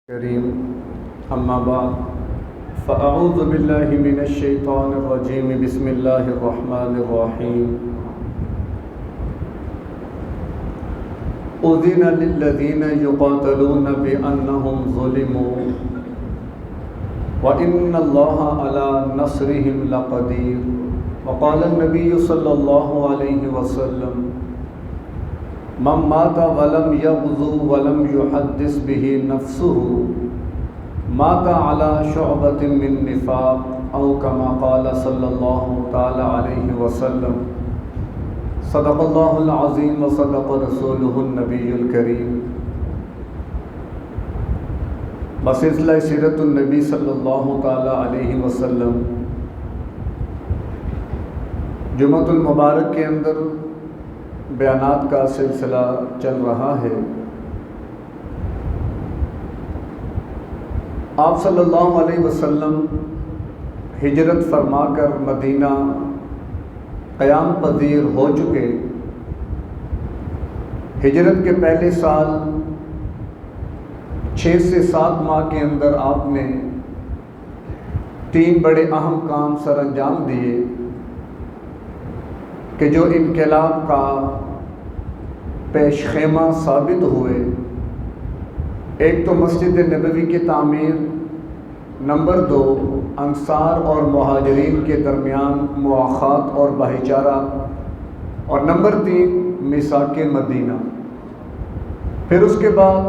کریم اما بعد فاعوذ باللہ من الشیطان الرجیم بسم اللہ الرحمن الرحیم اذن للذین یقاتلون بانہم ظلموا وان اللہ علی نصرہم لقدیر وقال النبی صلی اللہ علیہ وسلم من مات ولم یغزو ولم یحدث به نفسه مات على شعبة من نفاق او كما قال صلی اللہ تعالی علیہ وسلم صدق اللہ العظیم وصدق رسولہ النبی الکریم۔ بسلسلہ سیرت النبی صلی اللہ تعالی علیہ وسلم جمعۃ المبارک کے اندر بیانات کا سلسلہ چل رہا ہے۔ آپ صلی اللہ علیہ وسلم ہجرت فرما کر مدینہ قیام پذیر ہو چکے۔ ہجرت کے پہلے سال 6 سے 7 ماہ کے اندر آپ نے 3 بڑے اہم کام سر انجام دیے کہ جو انقلاب کا پیش خیمہ ثابت ہوئے۔ ایک تو مسجد نبوی کی تعمیر، نمبر 2 انصار اور مہاجرین کے درمیان مواخات اور بھائی چارہ، اور نمبر 3 میثاق مدینہ۔ پھر اس کے بعد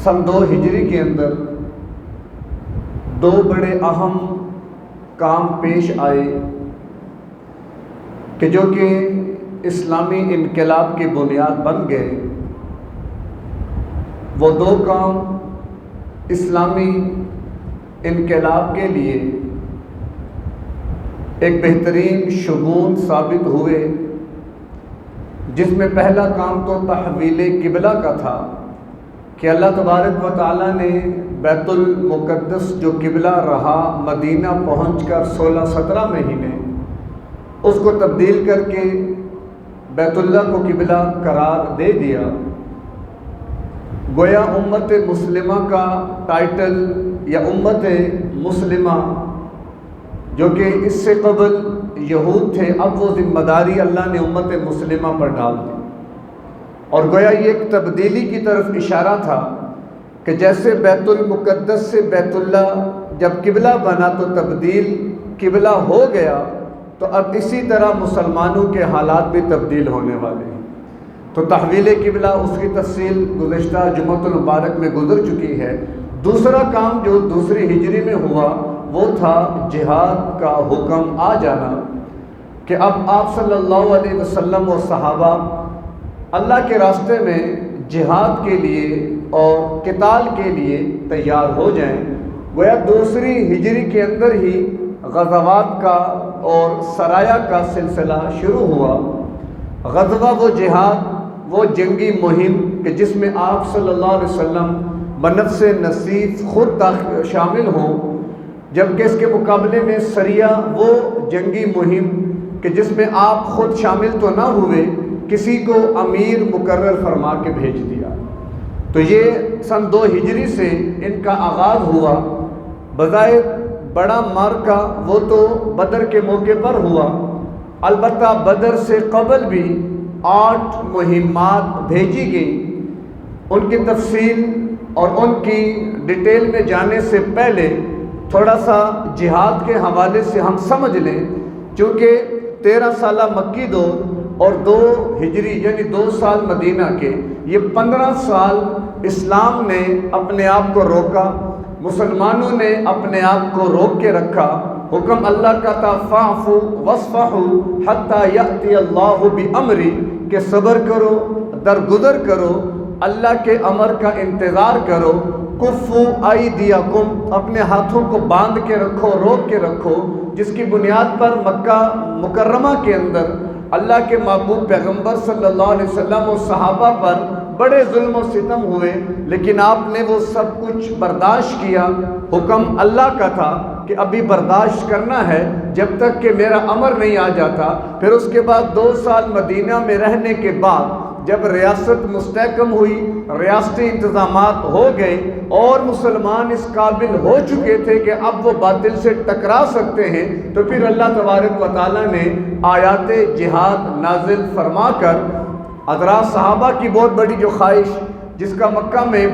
سن 2 ہجری کے اندر 2 بڑے اہم کام پیش آئے کہ جو کہ اسلامی انقلاب کی بنیاد بن گئے۔ وہ 2 کام اسلامی انقلاب کے لیے ایک بہترین شگون ثابت ہوئے، جس میں پہلا کام تو تحویل قبلہ کا تھا کہ اللہ تبارک و تعالیٰ نے بیت المقدس جو قبلہ رہا مدینہ پہنچ کر 16-17 مہینے، اس کو تبدیل کر کے بیت اللہ کو قبلہ قرار دے دیا۔ گویا امت مسلمہ کا ٹائٹل یا امت مسلمہ جو کہ اس سے قبل یہود تھے، اب وہ ذمہ داری اللہ نے امت مسلمہ پر ڈال دی، اور گویا یہ ایک تبدیلی کی طرف اشارہ تھا کہ جیسے بیت المقدس سے بیت اللہ جب قبلہ بنا تو تبدیل قبلہ ہو گیا، تو اب اسی طرح مسلمانوں کے حالات بھی تبدیل ہونے والے ہیں۔ تو تحویل قبلہ اس کی تفصیل گزشتہ جمعۃ المبارک میں گزر چکی ہے۔ دوسرا کام جو دوسری ہجری میں ہوا وہ تھا جہاد کا حکم آ جانا، کہ اب آپ صلی اللہ علیہ وسلم و صحابہ اللہ کے راستے میں جہاد کے لیے اور قتال کے لیے تیار ہو جائیں۔ گویا دوسری ہجری کے اندر ہی غزوات کا اور سرایا کا سلسلہ شروع ہوا۔ غزوہ وہ جہاد، وہ جنگی مہم کہ جس میں آپ صلی اللہ علیہ وسلم بنفس نصیب خود شامل ہوں، جبکہ اس کے مقابلے میں سریہ وہ جنگی مہم کہ جس میں آپ خود شامل تو نہ ہوئے، کسی کو امیر مقرر فرما کے بھیج دیا۔ تو یہ سن 2 ہجری سے ان کا آغاز ہوا۔ بظاہر بڑا معرکہ وہ تو بدر کے موقع پر ہوا، البتہ بدر سے قبل بھی 8 مہمات بھیجی گئی۔ ان کی تفصیل اور ان کی ڈیٹیل میں جانے سے پہلے تھوڑا سا جہاد کے حوالے سے ہم سمجھ لیں، چونکہ 13 سالہ مکی دور اور 2 ہجری یعنی 2 سال مدینہ کے، یہ 15 سال اسلام نے اپنے آپ کو روکا، مسلمانوں نے اپنے آپ کو روک کے رکھا۔ حکم اللہ کا تھا فاعفوا واصفحوا حتی یأتی اللہ بامری، کہ صبر کرو، درگزر کرو، اللہ کے امر کا انتظار کرو۔ کفوا ایدیکم، اپنے ہاتھوں کو باندھ کے رکھو، روک کے رکھو، جس کی بنیاد پر مکہ مکرمہ کے اندر اللہ کے محبوب پیغمبر صلی اللہ علیہ وسلم و صحابہ پر بڑے ظلم و ستم ہوئے، لیکن آپ نے وہ سب کچھ برداشت کیا۔ حکم اللہ کا تھا کہ ابھی برداشت کرنا ہے جب تک کہ میرا امر نہیں آ جاتا۔ پھر اس کے بعد 2 سال مدینہ میں رہنے کے بعد جب ریاست مستحکم ہوئی، ریاستی انتظامات ہو گئے اور مسلمان اس قابل ہو چکے تھے کہ اب وہ باطل سے ٹکرا سکتے ہیں، تو پھر اللہ تبارک و تعالیٰ نے آیات جہاد نازل فرما کر حضرات صحابہ کی بہت بڑی جو خواہش، جس کا مکہ میں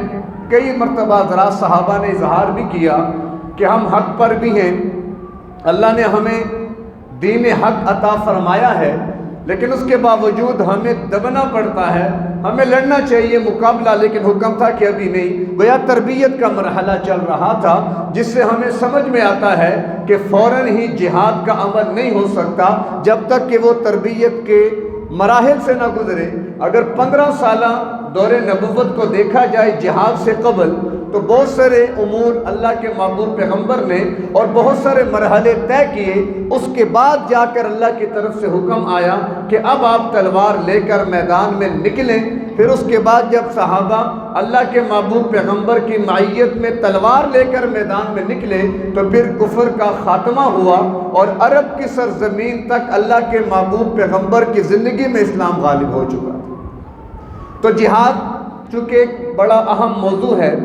کئی مرتبہ حضرات صحابہ نے اظہار بھی کیا کہ ہم حق پر بھی ہیں، اللہ نے ہمیں دین حق عطا فرمایا ہے، لیکن اس کے باوجود ہمیں دبنا پڑتا ہے، ہمیں لڑنا چاہیے مقابلہ، لیکن حکم تھا کہ ابھی نہیں۔ گویا تربیت کا مرحلہ چل رہا تھا، جس سے ہمیں سمجھ میں آتا ہے کہ فوراً ہی جہاد کا عمل نہیں ہو سکتا جب تک کہ وہ تربیت کے مراحل سے نہ گزرے۔ اگر 15 سالہ دور نبوت کو دیکھا جائے جہاد سے قبل، تو بہت سارے امور اللہ کے محبوب پیغمبر نے اور بہت سارے مرحلے طے کیے، اس کے بعد جا کر اللہ کی طرف سے حکم آیا کہ اب آپ تلوار لے کر میدان میں نکلیں۔ پھر اس کے بعد جب صحابہ اللہ کے محبوب پیغمبر کی معیت میں تلوار لے کر میدان میں نکلے، تو پھر کفر کا خاتمہ ہوا اور عرب کی سرزمین تک اللہ کے محبوب پیغمبر کی زندگی میں اسلام غالب ہو چکا۔ تو جہاد چونکہ ایک بڑا اہم موضوع ہے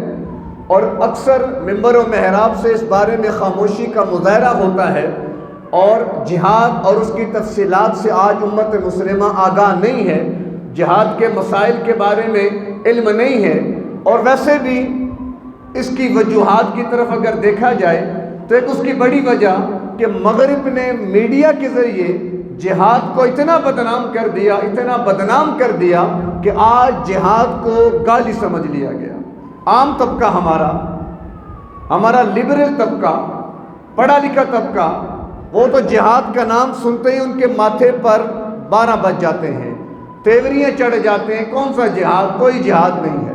اور اکثر ممبر و محراب سے اس بارے میں خاموشی کا مظاہرہ ہوتا ہے، اور جہاد اور اس کی تفصیلات سے آج امت مسلمہ آگاہ نہیں ہے، جہاد کے مسائل کے بارے میں علم نہیں ہے، اور ویسے بھی اس کی وجوہات کی طرف اگر دیکھا جائے تو ایک اس کی بڑی وجہ کہ مغرب نے میڈیا کے ذریعے جہاد کو اتنا بدنام کر دیا کہ آج جہاد کو گالی سمجھ لیا گیا۔ عام طبقہ ہمارا لبرل طبقہ، پڑھا لکھا طبقہ، وہ تو جہاد کا نام سنتے ہی ان کے ماتھے پر 12 بج جاتے ہیں، تیوریاں چڑھ جاتے ہیں، کون سا جہاد؟ کوئی جہاد نہیں ہے،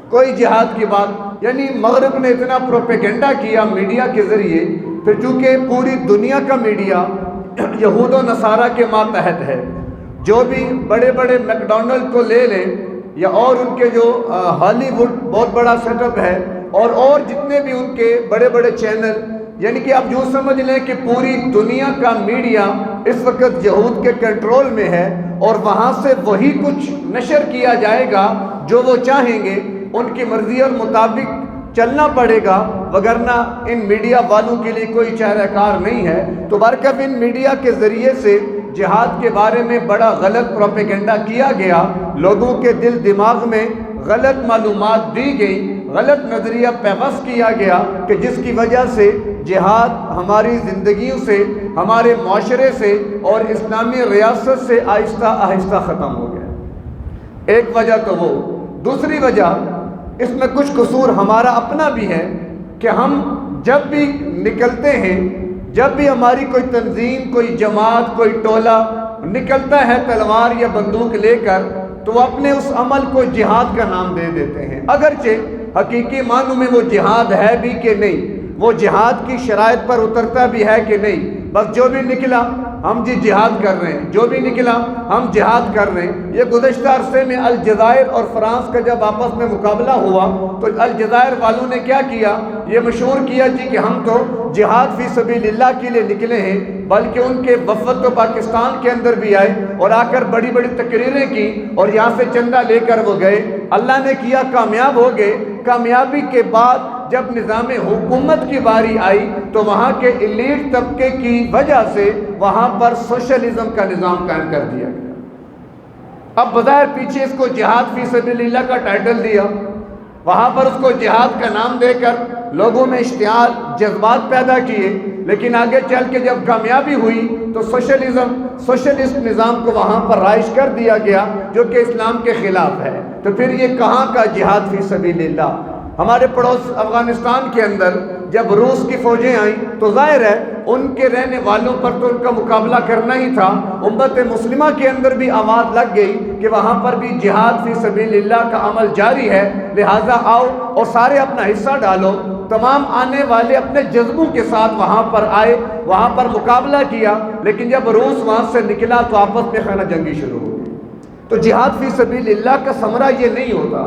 کوئی جہاد کی بات۔ یعنی مغرب نے اتنا پروپیگنڈا کیا میڈیا کے ذریعے، پھر چونکہ پوری دنیا کا میڈیا یہود و نصارہ کے ماتحت ہے، جو بھی بڑے بڑے میکڈونلڈ کو لے لیں یا اور ان کے جو ہالی ووڈ بہت بڑا سیٹ اپ ہے، اور جتنے بھی ان کے بڑے بڑے چینل، یعنی کہ آپ یوں سمجھ لیں کہ پوری دنیا کا میڈیا اس وقت یہود کے کنٹرول میں ہے، اور وہاں سے وہی کچھ نشر کیا جائے گا جو وہ چاہیں گے، ان کی مرضی اور مطابق چلنا پڑے گا، وگرنہ ان میڈیا والوں کے لیے کوئی چارہ کار نہیں ہے۔ تو برکت ان میڈیا کے ذریعے سے جہاد کے بارے میں بڑا غلط پروپیگنڈا کیا گیا، لوگوں کے دل دماغ میں غلط معلومات دی گئی، غلط نظریہ پیوست کیا گیا، کہ جس کی وجہ سے جہاد ہماری زندگیوں سے، ہمارے معاشرے سے اور اسلامی ریاست سے آہستہ آہستہ ختم ہو گیا۔ ایک وجہ تو وہ، دوسری وجہ اس میں کچھ قصور ہمارا اپنا بھی ہے کہ ہم جب بھی نکلتے ہیں، جب بھی ہماری کوئی تنظیم، کوئی جماعت، کوئی ٹولہ نکلتا ہے تلوار یا بندوق لے کر، تو وہ اپنے اس عمل کو جہاد کا نام دے دیتے ہیں، اگرچہ حقیقی معنوں میں وہ جہاد ہے بھی کہ نہیں، وہ جہاد کی شرائط پر اترتا بھی ہے کہ نہیں، بس جو بھی نکلا ہم جہاد کر رہے ہیں، جو بھی نکلا ہم جہاد کر رہے ہیں۔ یہ گزشتہ عرصے میں الجزائر اور فرانس کا جب آپس میں مقابلہ ہوا تو الجزائر والوں نے کیا کیا، یہ مشہور کیا کہ ہم تو جہاد فی سبیل اللہ کے لیے نکلے ہیں، بلکہ ان کے وفد تو پاکستان کے اندر بھی آئے اور آ کر بڑی بڑی تقریریں کی، اور یہاں سے چندہ لے کر وہ گئے، اللہ نے کیا کامیاب ہو گئے۔ کامیابی کے بعد جب نظام حکومت کی باری آئی تو وہاں کے ایلیٹ طبقے کی وجہ سے وہاں پر سوشلزم کا نظام قائم کر دیا گیا۔ اب بظاہر پیچھے اس کو جہاد فی سبیل اللہ کا ٹائٹل دیا، وہاں پر اس کو جہاد کا نام دے کر لوگوں میں اشتعال، جذبات پیدا کیے، لیکن آگے چل کے جب کامیابی ہوئی تو سوشلسٹ نظام کو وہاں پر رائج کر دیا گیا، جو کہ اسلام کے خلاف ہے۔ تو پھر یہ کہاں کا جہاد فی سبیل اللہ؟ ہمارے پڑوس افغانستان کے اندر جب روس کی فوجیں آئیں تو ظاہر ہے ان کے رہنے والوں پر تو ان کا مقابلہ کرنا ہی تھا۔ امت مسلمہ کے اندر بھی آواز لگ گئی کہ وہاں پر بھی جہاد فی سبیل اللہ کا عمل جاری ہے، لہٰذا آؤ اور سارے اپنا حصہ ڈالو۔ تمام آنے والے اپنے جذبوں کے ساتھ وہاں پر آئے، وہاں پر مقابلہ کیا، لیکن جب روس وہاں سے نکلا تو آپس میں خانہ جنگی شروع ہو گئی۔ تو جہاد فی سبیل اللہ کا ثمرہ یہ نہیں ہوتا،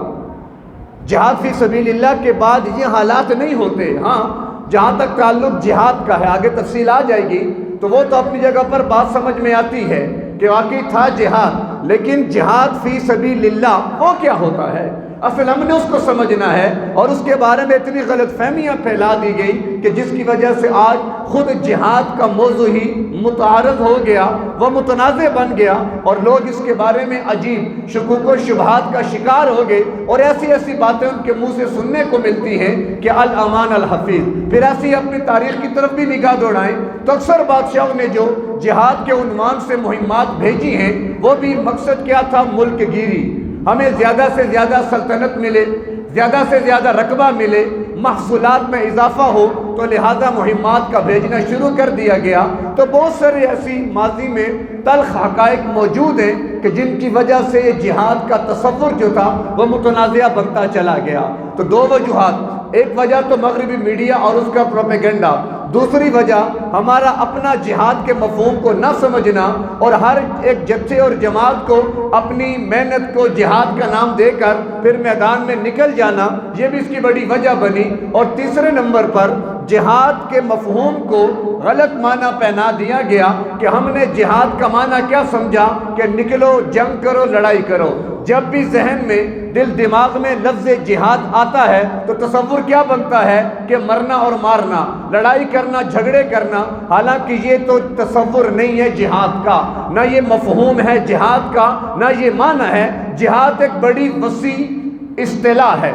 جہاد فی سبیل اللہ کے بعد یہ حالات نہیں ہوتے۔ ہاں جہاں تک تعلق جہاد کا ہے، آگے تفصیل آ جائے گی، تو وہ تو اپنی جگہ پر بات سمجھ میں آتی ہے کہ واقعی تھا جہاد، لیکن جہاد فی سبیل اللہ وہ کیا ہوتا ہے؟ اصل ہم نے اس کو سمجھنا ہے، اور اس کے بارے میں اتنی غلط فہمیاں پھیلا دی گئی کہ جس کی وجہ سے آج خود جہاد کا موضوع ہی متعارض ہو گیا، وہ متنازع بن گیا، اور لوگ اس کے بارے میں عجیب شکوک و شبہات کا شکار ہو گئے، اور ایسی ایسی باتیں ان کے منہ سے سننے کو ملتی ہیں کہ الامان الحفیظ۔ پھر ایسی اپنی تاریخ کی طرف بھی نگاہ دوڑائیں تو اکثر بادشاہوں نے جو جہاد کے عنوان سے مہمات بھیجی ہیں، وہ بھی مقصد کیا تھا؟ ملک گیری، ہمیں زیادہ سے زیادہ سلطنت ملے، زیادہ سے زیادہ رقبہ ملے، محصولات میں اضافہ ہو، تو لہذا مہمات کا بھیجنا شروع کر دیا گیا۔ تو بہت سارے ایسی ماضی میں تلخ حقائق موجود ہیں کہ جن کی وجہ سے یہ جہاد کا تصور جو تھا وہ متنازعہ بنتا چلا گیا۔ تو دو وجوہات، ایک وجہ تو مغربی میڈیا اور اس کا پروپیگنڈا، دوسری وجہ ہمارا اپنا جہاد کے مفہوم کو نہ سمجھنا، اور ہر ایک جتھے اور جماعت کو اپنی محنت کو جہاد کا نام دے کر پھر میدان میں نکل جانا، یہ بھی اس کی بڑی وجہ بنی۔ اور تیسرے نمبر پر جہاد کے مفہوم کو غلط معنی پہنا دیا گیا کہ ہم نے جہاد کا معنی کیا سمجھا کہ نکلو، جنگ کرو، لڑائی کرو۔ جب بھی ذہن میں، دل دماغ میں لفظ جہاد آتا ہے تو تصور کیا بنتا ہے کہ مرنا اور مارنا، لڑائی کرنا، جھگڑے کرنا، حالانکہ یہ تو تصور نہیں ہے جہاد کا، نہ یہ مفہوم ہے جہاد کا، نہ یہ معنی ہے۔ جہاد ایک بڑی وسیع اصطلاح ہے۔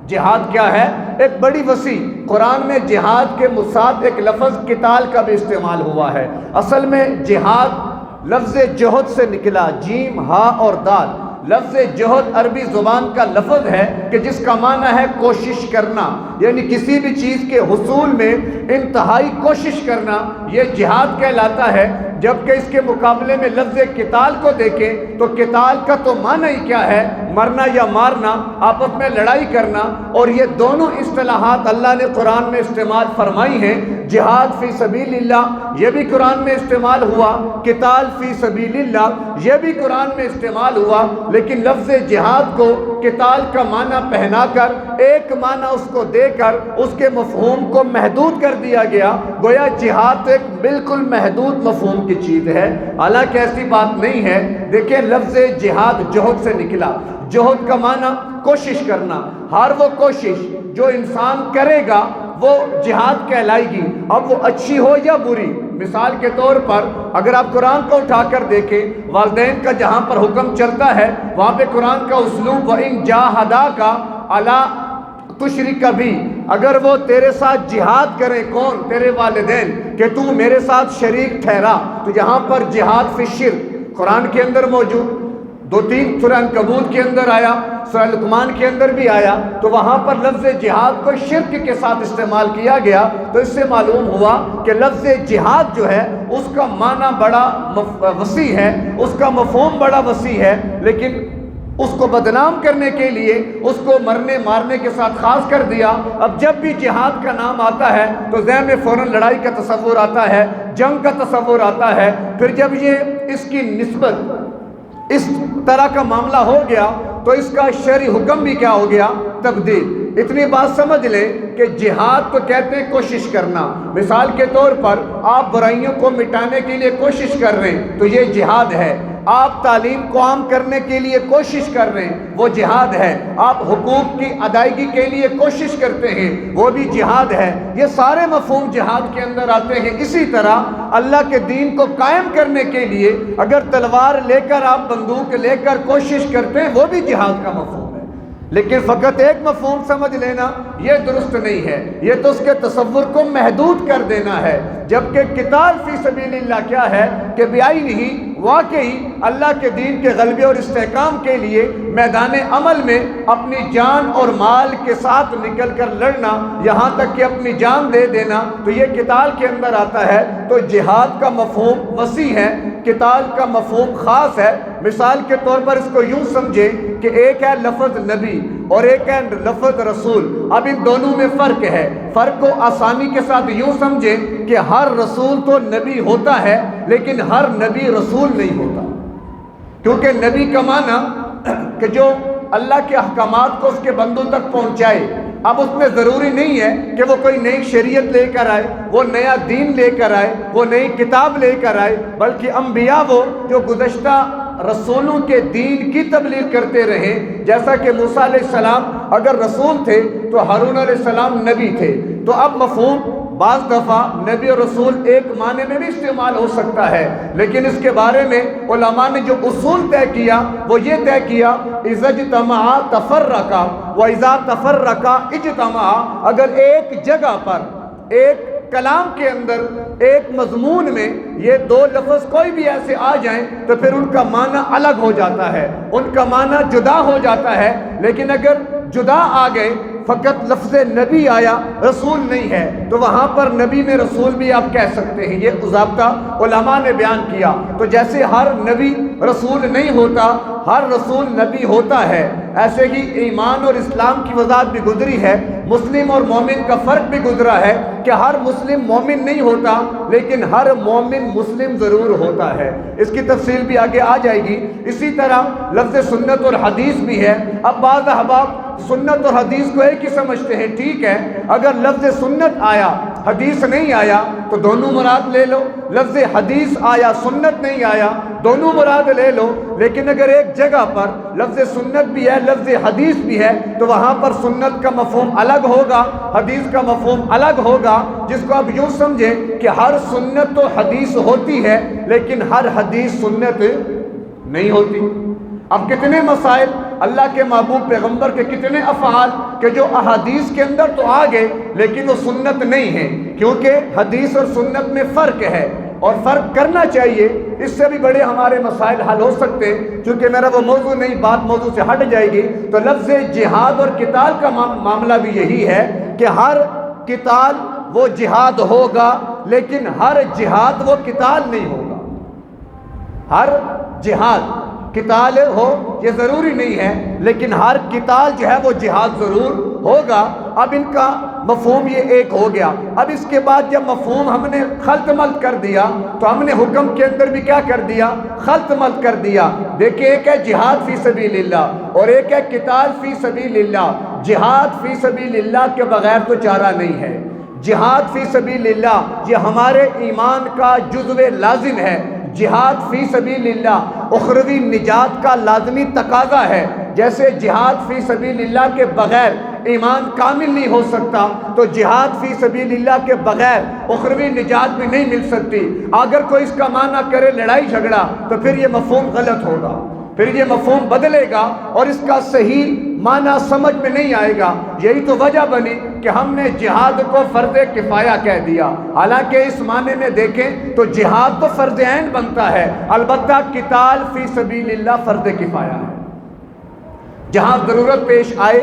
جہاد کیا ہے؟ ایک بڑی وسیع۔ قرآن میں جہاد کے ساتھ ایک لفظ قتال کا بھی استعمال ہوا ہے۔ اصل میں جہاد لفظ جہد سے نکلا، جیم، ہا اور دال۔ لفظ جہد عربی زبان کا لفظ ہے کہ جس کا معنی ہے کوشش کرنا، یعنی کسی بھی چیز کے حصول میں انتہائی کوشش کرنا، یہ جہاد کہلاتا ہے۔ جبکہ اس کے مقابلے میں لفظ قتال کو دیکھیں تو قتال کا تو معنی ہی کیا ہے؟ مرنا یا مارنا، آپس میں لڑائی کرنا، اور یہ دونوں اصطلاحات اللہ نے قرآن میں استعمال فرمائی ہیں۔ جہاد فی سبیل اللہ یہ بھی قرآن میں استعمال ہوا، قتال فی سبیل اللہ یہ بھی قرآن میں استعمال ہوا، لیکن لفظ جہاد کو قتال کا معنی پہنا کر، ایک معنی اس کو دے کر اس کے مفہوم کو محدود کر دیا گیا، گویا جہاد ایک بالکل محدود مفہوم کی چیز ہے، حالانکہ ایسی بات نہیں ہے۔ دیکھیں لفظ جہاد جہد سے نکلا، جہد کا معنی کوشش کرنا، ہر وہ کوشش جو انسان کرے گا وہ جہاد کہلائے گی، اب وہ اچھی ہو یا بری۔ مثال کے طور پر اگر آپ قرآن کو اٹھا کر دیکھیں، والدین کا جہاں پر حکم چلتا ہے وہاں پہ قرآن کا اسلوب وَإِن جَاهَدَاكَ عَلَىٰ تُشْرِكَ بِي، اگر وہ تیرے ساتھ جہاد کریں، کون؟ تیرے والدین، کہ تو میرے ساتھ شریک ٹھہرا، تو یہاں پر جہاد فی الشرک قرآن کے اندر موجود، 2-3 سورہ عنکبوت کے اندر آیا، سورہ لقمان کے اندر بھی آیا، تو وہاں پر لفظ جہاد کو شرک کے ساتھ استعمال کیا گیا۔ تو اس سے معلوم ہوا کہ لفظ جہاد جو ہے اس کا معنی بڑا وسیع ہے، اس کا مفہوم بڑا وسیع ہے، لیکن اس کو بدنام کرنے کے لیے اس کو مرنے مارنے کے ساتھ خاص کر دیا۔ اب جب بھی جہاد کا نام آتا ہے تو ذہن میں فوراً لڑائی کا تصور آتا ہے، جنگ کا تصور آتا ہے۔ پھر جب یہ اس کی نسبت اس طرح کا معاملہ ہو گیا تو اس کا شرعی حکم بھی کیا ہو گیا؟ تبدیل۔ اتنی بات سمجھ لیں کہ جہاد تو کہتے ہیں کوشش کرنا۔ مثال کے طور پر آپ برائیوں کو مٹانے کے لیے کوشش کر رہے ہیں تو یہ جہاد ہے، آپ تعلیم کو عام کرنے کے لیے کوشش کر رہے ہیں وہ جہاد ہے، آپ حقوق کی ادائیگی کے لیے کوشش کرتے ہیں وہ بھی جہاد ہے۔ یہ سارے مفہوم جہاد کے اندر آتے ہیں۔ اسی طرح اللہ کے دین کو قائم کرنے کے لیے اگر تلوار لے کر آپ بندوق لے کر کوشش کرتے ہیں وہ بھی جہاد کا مفہوم ہے، لیکن فقط ایک مفہوم سمجھ لینا یہ درست نہیں ہے، یہ تو اس کے تصور کو محدود کر دینا ہے۔ جبکہ قتال فی سبیل اللہ کیا ہے کہ بعین ہی واقعی اللہ کے دین کے غلبے اور استحکام کے لیے میدان عمل میں اپنی جان اور مال کے ساتھ نکل کر لڑنا، یہاں تک کہ اپنی جان دے دینا، تو یہ قتال کے اندر آتا ہے۔ تو جہاد کا مفہوم وسیع ہے، قتال کا مفہوم خاص ہے۔ مثال کے طور پر اس کو یوں سمجھیں کہ ایک ہے لفظ نبی اور ایک ہے لفظ رسول، اب ان دونوں میں فرق ہے۔ فرق کو آسانی کے ساتھ یوں سمجھیں کہ ہر رسول تو نبی ہوتا ہے لیکن ہر نبی رسول نہیں ہوتا، کیونکہ نبی کا معنی کہ جو اللہ کے احکامات کو اس کے بندوں تک پہنچائے۔ اب اس میں ضروری نہیں ہے کہ وہ کوئی نئی شریعت لے کر آئے، وہ نیا دین لے کر آئے، وہ نئی کتاب لے کر آئے، بلکہ انبیاء وہ جو گزشتہ رسولوں کے دین کی تبلیغ کرتے رہے، جیسا کہ موسیٰ علیہ السلام اگر رسول تھے تو ہارون علیہ السلام نبی تھے، تو اب مفہوم بعض دفعہ نبی اور رسول ایک معنی میں بھی استعمال ہو سکتا ہے، لیکن اس کے بارے میں علماء نے جو اصول طے کیا وہ یہ طے کیا اذا اجتمع تفرقا واذا تفرقا اجتمع، اگر ایک جگہ پر ایک کلام کے اندر ایک مضمون میں یہ دو لفظ کوئی بھی ایسے آ جائیں تو پھر ان کا معنی الگ ہو جاتا ہے، ان کا معنی جدا ہو جاتا ہے، لیکن اگر جدا آ گئے، فقط لفظ نبی آیا رسول نہیں ہے، تو وہاں پر نبی میں رسول بھی آپ کہہ سکتے ہیں، یہ ضابطہ علماء نے بیان کیا۔ تو جیسے ہر نبی رسول نہیں ہوتا، ہر رسول نبی ہوتا ہے، ایسے ہی ایمان اور اسلام کی وضاحت بھی گزری ہے، مسلم اور مومن کا فرق بھی گزرا ہے کہ ہر مسلم مومن نہیں ہوتا لیکن ہر مومن مسلم ضرور ہوتا ہے، اس کی تفصیل بھی آگے آ جائے گی۔ اسی طرح لفظ سنت اور حدیث بھی ہے۔ اب بعض احباب سنت اور حدیث کو ایک ہی سمجھتے ہیں، ٹھیک ہے، اگر لفظ سنت آیا حدیث نہیں آیا تو دونوں مراد لے لو، لفظ حدیث آیا سنت نہیں آیا دونوں مراد لے لو، لیکن اگر ایک جگہ پر لفظ سنت بھی ہے لفظ حدیث بھی ہے تو وہاں پر سنت کا مفہوم الگ ہوگا، حدیث کا مفہوم الگ ہوگا، جس کو آپ یوں سمجھیں کہ ہر سنت تو حدیث ہوتی ہے لیکن ہر حدیث سنت نہیں ہوتی۔ اب کتنے مسائل، اللہ کے محبوب پیغمبر کے کتنے افعال کہ جو احادیث کے اندر تو آ گئے لیکن وہ سنت نہیں ہے، کیونکہ حدیث اور سنت میں فرق ہے اور فرق کرنا چاہیے، اس سے بھی بڑے ہمارے مسائل حل ہو سکتے ہیں۔ چونکہ میرا وہ موضوع نہیں، بات موضوع سے ہٹ جائے گی، تو لفظ جہاد اور قتال کا معاملہ بھی یہی ہے کہ ہر قتال وہ جہاد ہوگا لیکن ہر جہاد وہ قتال نہیں ہوگا، ہر جہاد قتال ہو یہ ضروری نہیں ہے لیکن ہر قتال جو ہے وہ جہاد ضرور ہوگا۔ اب ان کا مفہوم یہ ایک ہو گیا۔ اب اس کے بعد جب مفہوم ہم نے خلط ملط کر دیا تو ہم نے حکم کے اندر بھی کیا کر دیا؟ خلط ملط کر دیا۔ دیکھیں، ایک ہے جہاد فی سبیل اللہ اور ایک ہے قتال فی سبیل اللہ۔ جہاد فی سبیل اللہ کے بغیر تو چارہ نہیں ہے، جہاد فی سبیل اللہ یہ ہمارے ایمان کا جزو لازم ہے، جہاد فی سبیل اللہ اخروی نجات کا لازمی تقاضا ہے۔ جیسے جہاد فی سبیل اللہ کے بغیر ایمان کامل نہیں ہو سکتا، تو جہاد فی سبیل اللہ کے بغیر اخروی نجات بھی نہیں مل سکتی۔ اگر کوئی اس کا معنی کرے لڑائی جھگڑا تو پھر یہ مفہوم غلط ہوگا، پھر یہ مفہوم بدلے گا اور اس کا صحیح معنی سمجھ میں نہیں آئے گا۔ یہی تو وجہ بنی کہ ہم نے جہاد کو فرض کفایہ کہہ دیا، حالانکہ اس معنی میں دیکھیں تو جہاد تو فرض عین بنتا ہے، البتہ قتال فی سبیل اللہ فرض کفایہ ہے۔ جہاں ضرورت پیش آئے،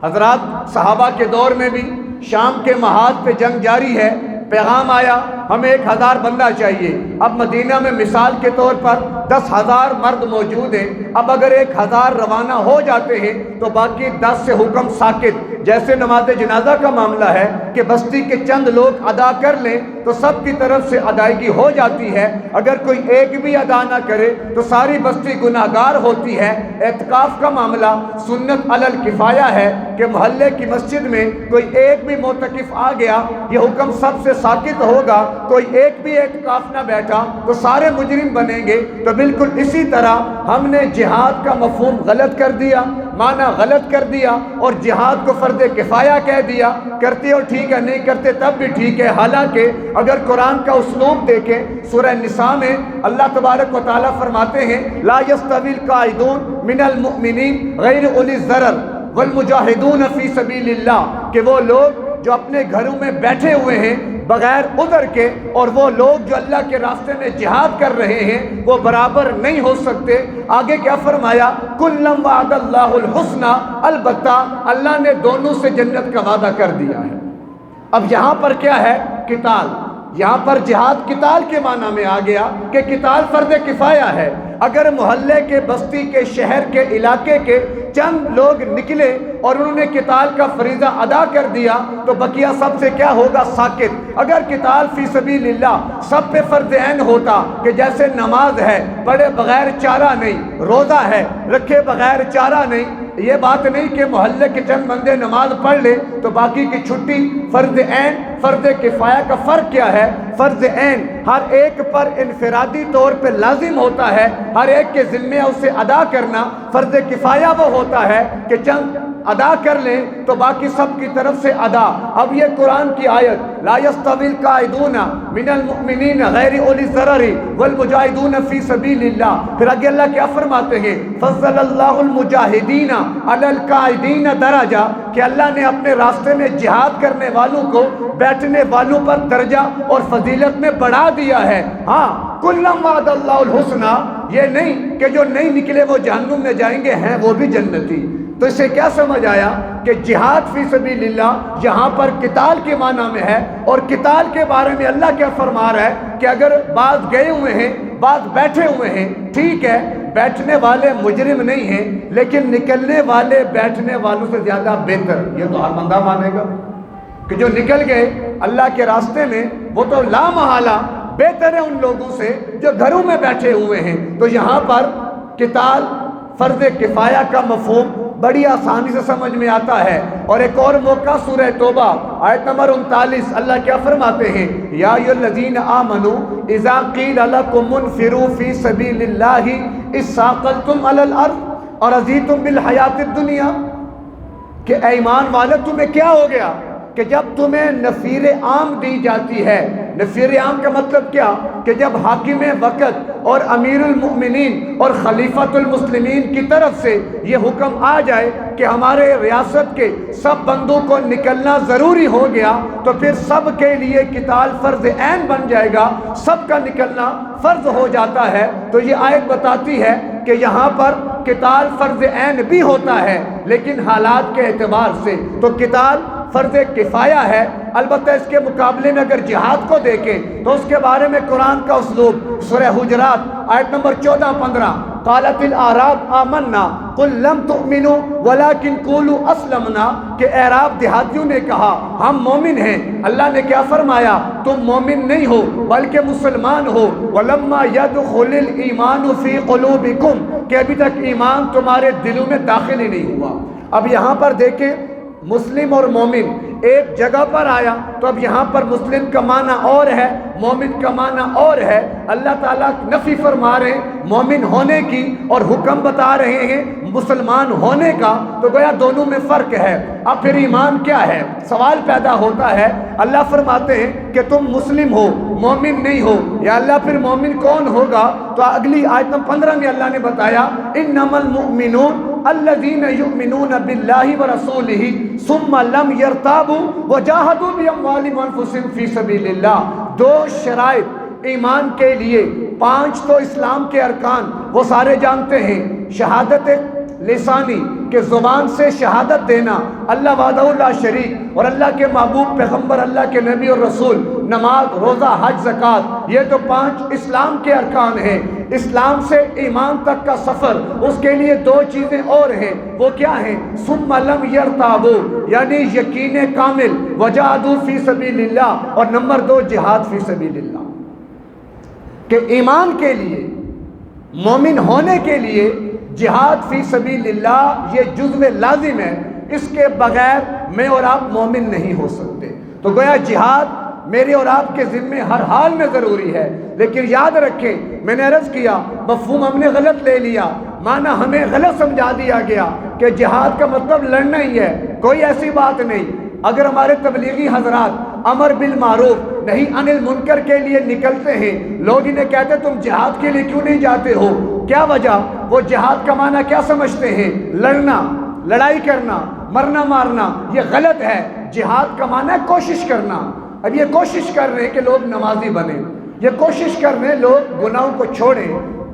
حضرات صحابہ کے دور میں بھی شام کے محاذ پہ جنگ جاری ہے، پیغام آیا ہمیں 1000 بندہ چاہیے۔ اب مدینہ میں مثال کے طور پر 10,000 مرد موجود ہیں، اب اگر 1000 روانہ ہو جاتے ہیں تو باقی 10 سے حکم ساکت۔ جیسے نماز جنازہ کا معاملہ ہے کہ بستی کے چند لوگ ادا کر لیں تو سب کی طرف سے ادائیگی ہو جاتی ہے، اگر کوئی ایک بھی ادا نہ کرے تو ساری بستی گناہگار ہوتی ہے۔ اعتکاف کا معاملہ سنت علی الکفایہ ہے کہ محلے کی مسجد میں کوئی ایک بھی معتکف آ گیا، یہ حکم سب سے ساکت ہوگا، کوئی ایک بھی اعتکاف نہ بیٹھا تو سارے مجرم بنیں گے۔ تو بالکل اسی طرح ہم نے جہاد کا مفہوم غلط کر دیا، معنی غلط کر دیا اور جہاد کو فرض کفایہ کہہ دیا۔ کرتے ہو ٹھیک ہے، نہیں کرتے تب بھی ٹھیک ہے، حالانکہ اگر قرآن کا اسلوب دیکھیں سورہ نساء میں اللہ تبارک و تعالیٰ فرماتے ہیں لا یستوی القاعدون من المؤمنین غیر اولی الضرر والمجاہدون فی سبیل اللہ، کہ وہ لوگ جو اپنے گھروں میں بیٹھے ہوئے ہیں بغیر عذر کے اور وہ لوگ جو اللہ کے راستے میں جہاد کر رہے ہیں وہ برابر نہیں ہو سکتے۔ آگے کیا فرمایا؟ کلم وعد اللہ الحسنى، البتہ اللہ نے دونوں سے جنت کا وعدہ کر دیا ہے۔ اب یہاں پر کیا ہے؟ قتال، یہاں پر جہاد قتال کے معنی میں آ گیا کہ قتال فرض کفایہ ہے۔ اگر محلے کے، بستی کے، شہر کے، علاقے کے چند لوگ نکلے اور انہوں نے قتال کا فریضہ ادا کر دیا تو بقیہ سب سے کیا ہوگا؟ ساکت۔ اگر قتال فی سبیل اللہ سب پہ فرض عین ہوتا کہ جیسے نماز ہے پڑھے بغیر چارہ نہیں، روزہ ہے رکھے بغیر چارہ نہیں، یہ بات نہیں کہ محلے کے چند بندے نماز پڑھ لے تو باقی کی چھٹی۔ فرض عین فرض کفایہ کا فرق کیا ہے؟ فرض عین ہر ایک پر انفرادی طور پہ لازم ہوتا ہے، ہر ایک کے ذمہ اسے ادا کرنا۔ فرض کفایہ وہ ہوتا ہے کہ چند ادا کر لیں تو باقی سب کی طرف سے ادا۔ اب یہ قرآن کی آیت لا يستوی القاعدون من المؤمنین غیر اولی الضرر والمجاہدون فی سبیل اللہ، پھر آگے اللہ کیا فرماتے ہیں؟ فضل اللہ المجاہدین علی القاعدین درجہ، کہ اللہ نے اپنے راستے میں جہاد کرنے والوں کو بیٹھنے والوں پر درجہ اور فضیلت میں بڑھا دیا ہے۔ ہاں کلم وعد اللہ الحسنی، یہ نہیں کہ جو نہیں نکلے وہ جہنم میں جائیں گے، ہیں وہ بھی جنتی۔ تو اسے کیا سمجھ آیا کہ جہاد فی سبیل اللہ یہاں پر قتال کے معنی میں ہے، اور قتال کے بارے میں اللہ کیا فرما رہا ہے کہ اگر بعض گئے ہوئے ہیں بعض بیٹھے ہوئے ہیں، ٹھیک ہے بیٹھنے والے مجرم نہیں ہیں لیکن نکلنے والے بیٹھنے والوں سے زیادہ بہتر، یہ تو ہر بندہ مانے گا کہ جو نکل گئے اللہ کے راستے میں وہ تو لا محالہ بہتر ہے ان لوگوں سے جو گھروں میں بیٹھے ہوئے ہیں۔ تو یہاں پر قتال فرض کفایہ کا مفہوم بڑی آسانی سے سمجھ میں آتا ہے۔ اور ایک اور موقع سورہ توبہ آیت نمبر 39 اللہ کیا فرماتے ہیں؟ یا ایھا الذین آمنوا اذا قیل لکم انفروا فی سبیل اللہ اثاقلتم علی الارض ارضیتم بالحیات الدنیا، کہ اے ایمان والے تمہیں کیا ہو گیا کہ جب تمہیں نفیر عام دی جاتی ہے۔ نفیر عام کا مطلب کیا؟ کہ جب حاکم وقت اور امیر المؤمنین اور خلیفۃ المسلمین کی طرف سے یہ حکم آ جائے کہ ہمارے ریاست کے سب بندوں کو نکلنا ضروری ہو گیا، تو پھر سب کے لیے قتال فرض عین بن جائے گا، سب کا نکلنا فرض ہو جاتا ہے۔ تو یہ آیت بتاتی ہے کہ یہاں پر قتال فرض عین بھی ہوتا ہے لیکن حالات کے اعتبار سے۔ تو قتال فرض کفایہ ہے، البتہ اس کے مقابلے میں اگر جہاد کو دیکھیں تو اس کے بارے میں قرآن کا اسلوب سورہ حجرات آیت نمبر 14-15 قالت الاعراب آمنا قل لم تؤمنوا ولكن قولوا اسلمنا، کہ اعراب دیہاتیوں نے کہا ہم مومن ہیں۔ اللہ نے کیا فرمایا؟ تم مومن نہیں ہو بلکہ مسلمان ہو۔ ولما يدخل الايمان في قلوبكم، کہ ابھی تک ایمان تمہارے دلوں میں داخل ہی نہیں ہوا۔ اب یہاں پر دیکھیں مسلم اور مومن ایک جگہ پر آیا، تو اب یہاں پر مسلم کا معنی اور ہے مومن کا معنی اور ہے۔ اللہ تعالیٰ نفی فرما رہے ہیں مومن ہونے کی اور حکم بتا رہے ہیں مسلمان ہونے کا، تو گویا دونوں میں فرق ہے۔ اب پھر ایمان کیا ہے؟ سوال پیدا ہوتا ہے۔ اللہ فرماتے ہیں کہ تم مسلم ہو مومن نہیں ہو، یا اللہ پھر مومن کون ہوگا؟ تو اگلی آیت نمبر 15 میں اللہ نے بتایا انما المؤمنون الذین یؤمنون باللہ ورسولہ ثم لم یرتابوا وجاہدوا باموالہم وانفسہم فی سبیل اللہ۔ دو شرائط ایمان کے لیے، 5 تو اسلام کے ارکان وہ سارے جانتے ہیں، شہادت لسانی کہ زبان سے شہادت دینا اللہ وحدہ لا شریک اور اللہ کے محبوب پیغمبر اللہ کے نبی اور رسول، نماز روزہ حج زکوٰۃ، یہ تو 5 اسلام کے ارکان ہیں۔ اسلام سے ایمان تک کا سفر، اس کے لیے 2 چیزیں اور ہیں، وہ کیا ہیں؟ ثم لم یرتابوا، یعنی یقین کامل، وجاہدوا فی سبیل اللہ، اور نمبر 2 جہاد فی سبیل اللہ۔ کہ ایمان کے لیے، مومن ہونے کے لیے جہاد فی سبیل اللہ یہ جزو لازم ہے، اس کے بغیر میں اور آپ مومن نہیں ہو سکتے۔ تو گویا جہاد میرے اور آپ کے ذمے ہر حال میں ضروری ہے، لیکن یاد رکھیں میں نے عرض کیا مفہوم ہم نے غلط لے لیا، معنی ہمیں غلط سمجھا دیا گیا کہ جہاد کا مطلب لڑنا ہی ہے، کوئی ایسی بات نہیں۔ اگر ہمارے تبلیغی حضرات امر بالمعروف نہی عن المنکر کے لیے نکلتے ہیں، لوگ انہیں کہتے ہیں تم جہاد کے لیے کیوں نہیں جاتے ہو؟ کیا وجہ؟ وہ جہاد کا معنی کیا سمجھتے ہیں؟ لڑنا، لڑائی کرنا، مرنا مارنا۔ یہ غلط ہے۔ جہاد کا معنی ہے کوشش کرنا۔ اب یہ کوشش کر رہے ہیں کہ لوگ نمازی بنیں، یہ کوشش کر رہے ہیں لوگ گناہوں کو چھوڑیں،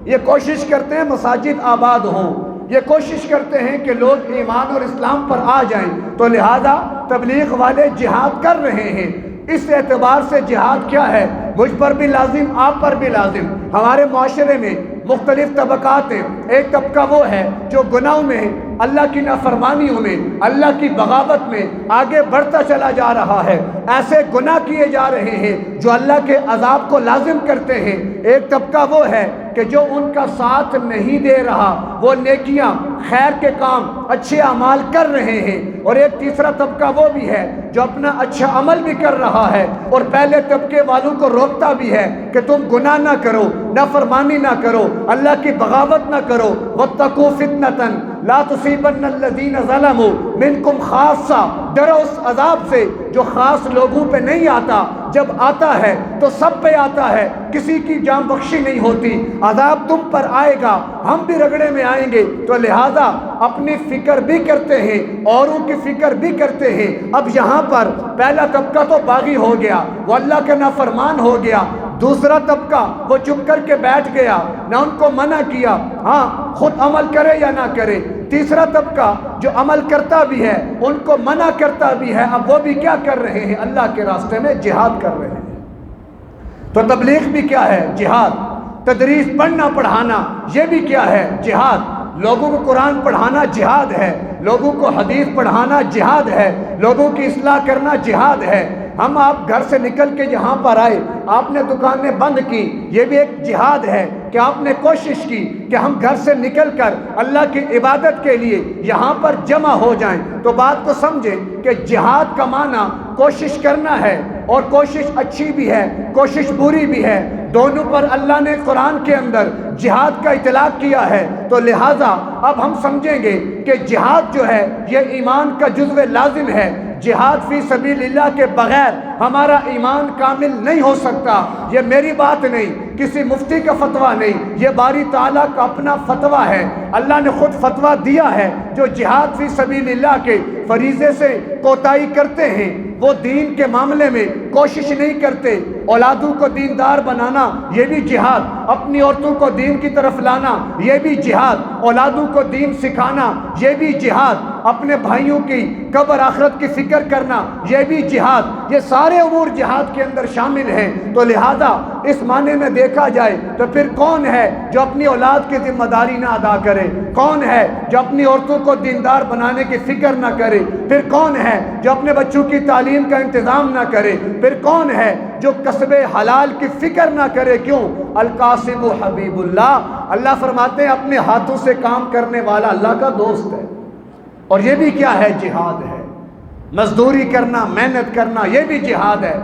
یہ کوشش کرتے ہیں مساجد آباد ہوں، یہ کوشش کرتے ہیں کہ لوگ ایمان اور اسلام پر آ جائیں۔ تو لہذا تبلیغ والے جہاد کر رہے ہیں۔ اس اعتبار سے جہاد کیا ہے؟ مجھ پر بھی لازم، آپ پر بھی لازم۔ ہمارے معاشرے میں مختلف طبقات ہیں، ایک طبقہ وہ ہے جو گناہوں میں، اللہ کی نافرمانیوں میں، اللہ کی بغاوت میں آگے بڑھتا چلا جا رہا ہے، ایسے گناہ کیے جا رہے ہیں جو اللہ کے عذاب کو لازم کرتے ہیں۔ ایک طبقہ وہ ہے کہ جو ان کا ساتھ نہیں دے رہا، وہ نیکیاں، خیر کے کام، اچھے اعمال کر رہے ہیں۔ اور ایک تیسرا طبقہ وہ بھی ہے جو اپنا اچھا عمل بھی کر رہا ہے اور پہلے طبقے والوں کو روکتا بھی ہے کہ تم گناہ نہ کرو، نافرمانی نہ کرو، اللہ کی بغاوت نہ کرو۔ وَاتَّقُوا فِتْنَةً لَا تُصِيبَنَّ الَّذِينَ ظَلَمُوا مِنْكُمْ خَاصَّةً، ڈرو اس عذاب سے جو خاص لوگوں پہ نہیں آتا، جب آتا ہے تو سب پہ آتا ہے، کسی کی جان بخشی نہیں ہوتی۔ عذاب تم پر آئے گا، ہم بھی رگڑے میں آئیں گے، تو لہٰذا اپنی فکر بھی کرتے ہیں، اوروں کی فکر بھی کرتے ہیں۔ اب یہاں پر پہلا طبقہ تو باغی ہو گیا، وہ اللہ کے نافرمان ہو گیا۔ دوسرا طبقہ وہ چپ کر کے بیٹھ گیا، نہ ان کو منع کیا، ہاں خود عمل کرے یا نہ کرے۔ تیسرا طبقہ جو عمل کرتا بھی ہے، ان کو منع کرتا بھی ہے۔ اب وہ بھی کیا کر رہے ہیں؟ اللہ کے راستے میں جہاد کر رہے ہیں۔ تو تبلیغ بھی کیا ہے؟ جہاد۔ تدریس، پڑھنا پڑھانا، یہ بھی کیا ہے؟ جہاد۔ لوگوں کو قرآن پڑھانا جہاد ہے، لوگوں کو حدیث پڑھانا جہاد ہے، لوگوں کی اصلاح کرنا جہاد ہے۔ ہم آپ گھر سے نکل کے یہاں پر آئے، آپ نے دکانیں بند کی، یہ بھی ایک جہاد ہے کہ آپ نے کوشش کی کہ ہم گھر سے نکل کر اللہ کی عبادت کے لیے یہاں پر جمع ہو جائیں۔ تو بات کو سمجھیں کہ جہاد کا معنی کوشش کرنا ہے، اور کوشش اچھی بھی ہے، کوشش بری بھی ہے، دونوں پر اللہ نے قرآن کے اندر جہاد کا اطلاق کیا ہے۔ تو لہٰذا اب ہم سمجھیں گے کہ جہاد جو ہے یہ ایمان کا جزو لازم ہے۔ جہاد فی سبیل اللہ کے بغیر ہمارا ایمان کامل نہیں ہو سکتا۔ یہ میری بات نہیں، کسی مفتی کا فتویٰ نہیں، یہ باری تعالیٰ کا اپنا فتویٰ ہے۔ اللہ نے خود فتویٰ دیا ہے، جو جہاد فی سبیل اللہ کے فریضے سے کوتاہی کرتے ہیں، وہ دین کے معاملے میں کوشش نہیں کرتے۔ اولادوں کو دیندار بنانا، یہ بھی جہاد۔ اپنی عورتوں کو دین کی طرف لانا، یہ بھی جہاد۔ اولادوں کو دین سکھانا، یہ بھی جہاد۔ اپنے بھائیوں کی قبر آخرت کی فکر کرنا، یہ بھی جہاد۔ یہ سارے امور جہاد کے اندر شامل ہیں۔ تو لہذا اس معنی میں دیکھا جائے تو پھر کون ہے جو اپنی اولاد کی ذمہ داری نہ ادا کرے؟ کون ہے جو اپنی عورتوں کو دیندار بنانے کی فکر نہ کرے؟ پھر کون ہے جو اپنے بچوں کی تعلیم کا انتظام نہ کرے؟ پھر کون ہے جو کسب حلال کی فکر نہ کرے؟ کیوں؟ القاسب حبیب اللہ، اللہ فرماتے ہیں اپنے ہاتھوں سے کام کرنے والا اللہ کا دوست ہے۔ اور یہ بھی کیا ہے؟ جہاد ہے۔ مزدوری کرنا، محنت کرنا، یہ بھی جہاد ہے۔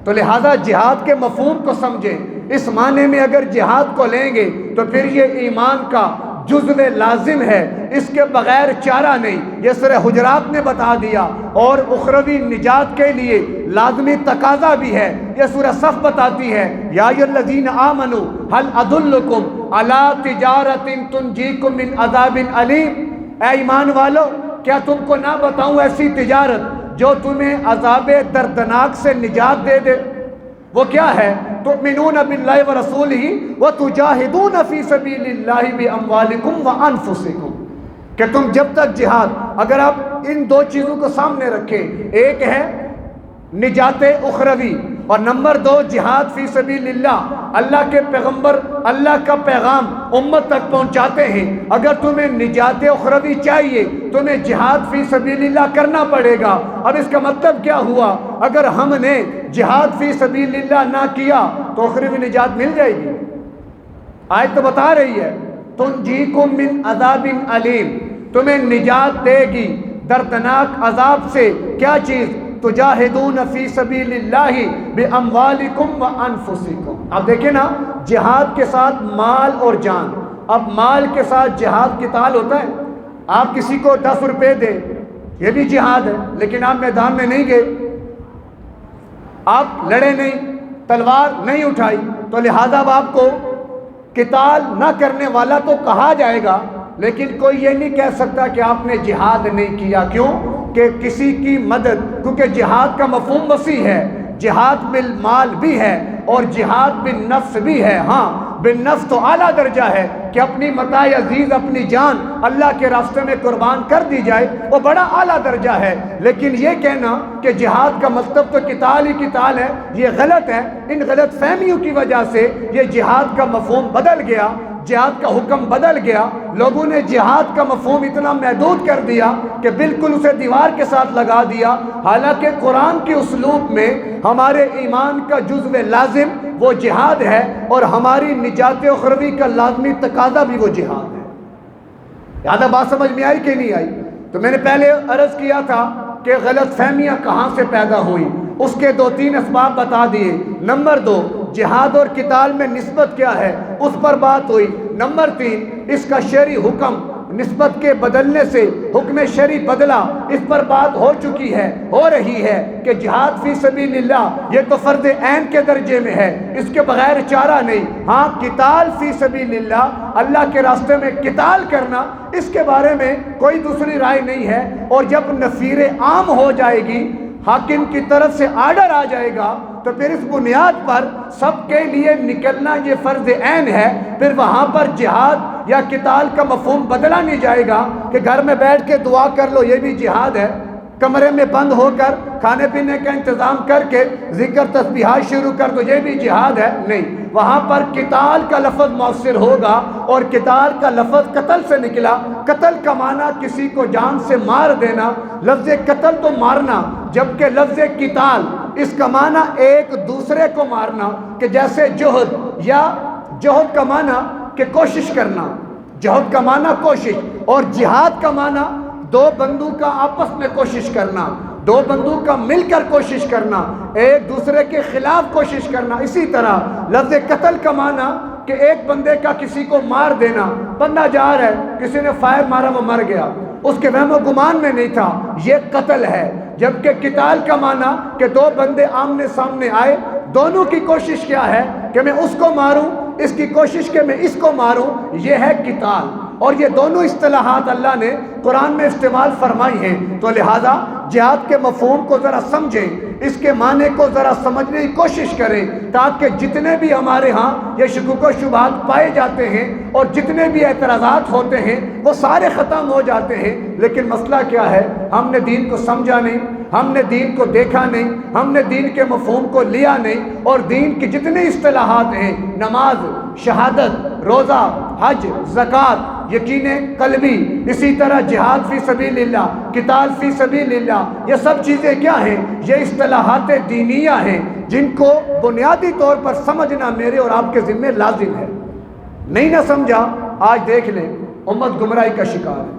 تو لہذا جہاد کے مفہوم کو سمجھیں۔ اس معنی میں اگر جہاد کو لیں گے تو پھر یہ ایمان کا جزو لازم ہے، اس کے بغیر چارہ نہیں۔ یہ سورہ حجرات نے بتا دیا، اور اخروی نجات کے لیے لازمی تقاضا بھی ہے۔ یہ سورہ صف بتاتی ہے، یا ایھا الذین آمنوا ھل ادلکم علی تجارۃ تنجیکم من عذاب علیم، اے ایمان والو کیا تم کو نہ بتاؤں ایسی تجارت جو تمہیں عذاب دردناک سے نجات دے دے؟ وہ کیا ہے؟ تؤمنون باللہ ورسولہ وتجاہدون فی سبیل اللہ باموالکم وانفسکم، کہ تم جب تک جہاد، اگر آپ ان دو چیزوں کو سامنے رکھیں، ایک ہے نجات اخروی، اور نمبر دو جہاد فی سبیل اللہ۔ اللہ کے پیغمبر اللہ کا پیغام امت تک پہنچاتے ہیں۔ اگر تمہیں نجات اخروی چاہیے، تمہیں جہاد فی سبیل اللہ کرنا پڑے گا۔ اب اس کا مطلب کیا ہوا؟ اگر ہم نے جہاد فی سبیل اللہ نہ کیا تو اخروی نجات مل جائے گی؟ آیت تو بتا رہی ہے تنجیکم من عذاب علیم، تمہیں نجات دے گی دردناک عذاب سے۔ کیا چیز؟ تجاہدون فی سبیل اللہ باموالکم وانفسکم۔ اب دیکھیں نا، جہاد کے ساتھ مال اور جان۔ اب مال کے ساتھ جہاد قتال ہوتا ہے۔ آپ کسی کو 10 روپے دیں، یہ بھی جہاد ہے، لیکن آپ میدان میں نہیں گئے، آپ لڑے نہیں، تلوار نہیں اٹھائی، تو لہذا اب آپ کو قتال نہ کرنے والا تو کہا جائے گا، لیکن کوئی یہ نہیں کہہ سکتا کہ آپ نے جہاد نہیں کیا۔ کیوں؟ کہ کسی کی مدد، کیونکہ جہاد کا مفہوم وسیع ہے۔ جہاد بالمال بھی ہے اور جہاد بالنفس بھی ہے۔ ہاں، بالنفس تو اعلیٰ درجہ ہے کہ اپنی متاع عزیز، اپنی جان اللہ کے راستے میں قربان کر دی جائے، وہ بڑا اعلیٰ درجہ ہے۔ لیکن یہ کہنا کہ جہاد کا مطلب تو قتال ہی قتال ہے، یہ غلط ہے۔ ان غلط فہمیوں کی وجہ سے یہ جہاد کا مفہوم بدل گیا۔ جہاد کا حکم بدل گیا، لوگوں نے جہاد کا مفہوم اتنا محدود کر دیا کہ بالکل اسے دیوار کے ساتھ لگا دیا، حالانکہ قرآن کے اسلوب میں ہمارے ایمان کا جزو لازم وہ جہاد ہے، اور ہماری نجات اخروی کا لازمی تقاضا بھی وہ جہاد ہے۔ یہاں بات سمجھ میں آئی کہ نہیں آئی؟ تو میں نے پہلے عرض کیا تھا کہ غلط فہمیاں کہاں سے پیدا ہوئی، اس کے 2-3 اسباب بتا دیے۔ نمبر 2، جہاد اور قتال میں نسبت کیا ہے، اس پر بات ہوئی۔ نمبر 3، اس کا شرعی حکم نسبت کے بدلنے سے حکم شرعی بدلا، اس پر بات ہو چکی ہے، ہو رہی ہے کہ جہاد فی سبیل اللہ یہ تو فرض عین کے درجے میں ہے، اس کے بغیر چارہ نہیں۔ ہاں، قتال فی سبیل اللہ، اللہ کے راستے میں قتال کرنا، اس کے بارے میں کوئی دوسری رائے نہیں ہے، اور جب نفیر عام ہو جائے گی، حاکم کی طرف سے آرڈر آ جائے گا، تو پھر اس بنیاد پر سب کے لیے نکلنا یہ فرض عین ہے، پھر وہاں پر جہاد یا قتال کا مفہوم بدلا نہیں جائے گا کہ گھر میں بیٹھ کے دعا کر لو یہ بھی جہاد ہے، کمرے میں بند ہو کر کھانے پینے کا انتظام کر کے ذکر تسبیحات شروع کر دو یہ بھی جہاد ہے، نہیں۔ وہاں پر قتال کا لفظ مؤثر ہوگا، اور قتال کا لفظ قتل سے نکلا۔ قتل کا معنی کسی کو جان سے مار دینا، لفظ قتل تو مارنا، جبکہ لفظ قتال اس کا معنی ایک دوسرے کو مارنا، کہ جیسے جہد، یا جہد کا معنی کہ کوشش کرنا، جہد کا معنی کوشش، اور جہاد کا معنی 2 بندوں کا آپس میں کوشش کرنا، 2 بندوں کا مل کر کوشش کرنا، ایک دوسرے کے خلاف کوشش کرنا۔ اسی طرح لفظ قتل کا معنی کہ ایک بندے کا کسی کو مار دینا، بندہ جا رہا ہے، کسی نے فائر مارا، وہ مر گیا، اس کے وہم و گمان میں نہیں تھا، یہ قتل ہے۔ جبکہ قتال کا معنی کہ 2 بندے آمنے سامنے آئے، دونوں کی کوشش کیا ہے کہ میں اس کو ماروں، اس کی کوشش کہ میں اس کو ماروں، یہ ہے قتال۔ اور یہ دونوں اصطلاحات اللہ نے قرآن میں استعمال فرمائی ہیں، تو لہٰذا جہاد کے مفہوم کو ذرا سمجھیں، اس کے معنی کو ذرا سمجھنے کی کوشش کریں، تاکہ جتنے بھی ہمارے ہاں یہ شکوک و شبہات پائے جاتے ہیں اور جتنے بھی اعتراضات ہوتے ہیں وہ سارے ختم ہو جاتے ہیں۔ لیکن مسئلہ کیا ہے، ہم نے دین کو سمجھا نہیں، ہم نے دین کو دیکھا نہیں، ہم نے دین کے مفہوم کو لیا نہیں، اور دین کی جتنے اصطلاحات ہیں، نماز، شہادت، روزہ، حج، زکوٰۃ، یقین قلبی، اسی طرح جہاد فی سبیل اللہ، قتال فی سبیل اللہ، یہ سب چیزیں کیا ہیں، یہ اصطلاحات دینیہ ہیں، جن کو بنیادی طور پر سمجھنا میرے اور آپ کے ذمہ لازم ہے۔ نہیں نہ سمجھا، آج دیکھ لیں امت گمراہی کا شکار ہے۔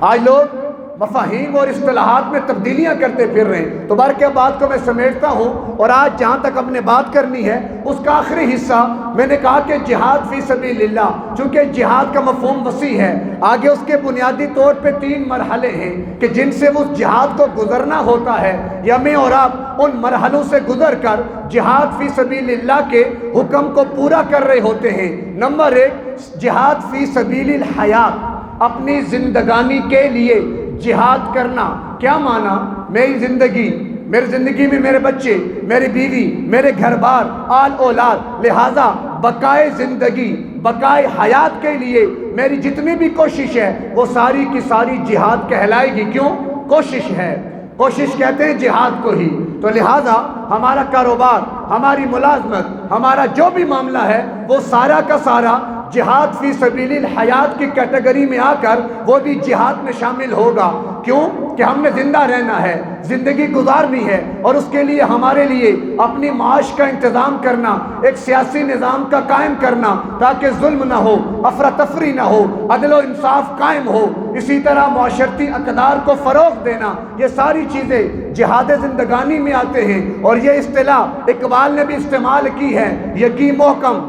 آج لوگ مفاہیم اور اصطلاحات میں تبدیلیاں کرتے پھر رہے ہیں۔ تو بار کے بات کو میں سمیٹتا ہوں، اور آج جہاں تک ہم نے بات کرنی ہے اس کا آخری حصہ میں نے کہا کہ جہاد فی سبیل اللہ، چونکہ جہاد کا مفہوم وسیع ہے، آگے اس کے بنیادی طور پہ 3 مرحلے ہیں کہ جن سے اس جہاد کو گزرنا ہوتا ہے، یا میں اور آپ ان مرحلوں سے گزر کر جہاد فی سبیل اللہ کے حکم کو پورا کر رہے ہوتے ہیں۔ نمبر 1، جہاد فی سبیل الحیات، اپنی زندگانی کے لیے جہاد کرنا۔ کیا معنی؟ میری زندگی میں میرے بچے، میری بیوی، میرے گھر بار، آل اولاد، لہٰذا بقائے زندگی، بقائے حیات کے لیے میری جتنی بھی کوشش ہے وہ ساری کی ساری جہاد کہلائے گی۔ کیوں؟ کوشش ہے، کوشش کہتے ہیں جہاد کو ہی۔ تو لہٰذا ہمارا کاروبار، ہماری ملازمت، ہمارا جو بھی معاملہ ہے وہ سارا کا سارا جہاد فی سبیل الحیات کی کیٹیگری میں آ کر وہ بھی جہاد میں شامل ہوگا۔ کیوں؟ کہ ہم نے زندہ رہنا ہے، زندگی گزارنی ہے، اور اس کے لیے ہمارے لیے اپنی معاش کا انتظام کرنا، ایک سیاسی نظام کا قائم کرنا تاکہ ظلم نہ ہو، افراتفری نہ ہو، عدل و انصاف قائم ہو، اسی طرح معاشرتی اقدار کو فروغ دینا، یہ ساری چیزیں جہاد زندگانی میں آتے ہیں۔ اور یہ اصطلاح اقبال نے بھی استعمال کی ہے، یقین محکم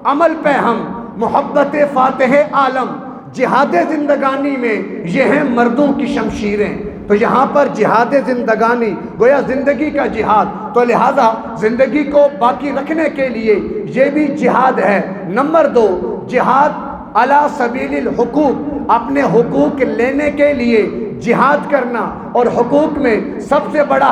عمل پہ ہم محبت فاتح عالم، جہاد زندگانی میں یہ ہیں مردوں کی شمشیریں۔ تو یہاں پر جہاد زندگانی گویا زندگی کا جہاد، تو لہٰذا زندگی کو باقی رکھنے کے لیے یہ بھی جہاد ہے۔ نمبر 2، جہاد علی سبیل الحقوق، اپنے حقوق لینے کے لیے جہاد کرنا، اور حقوق میں سب سے بڑا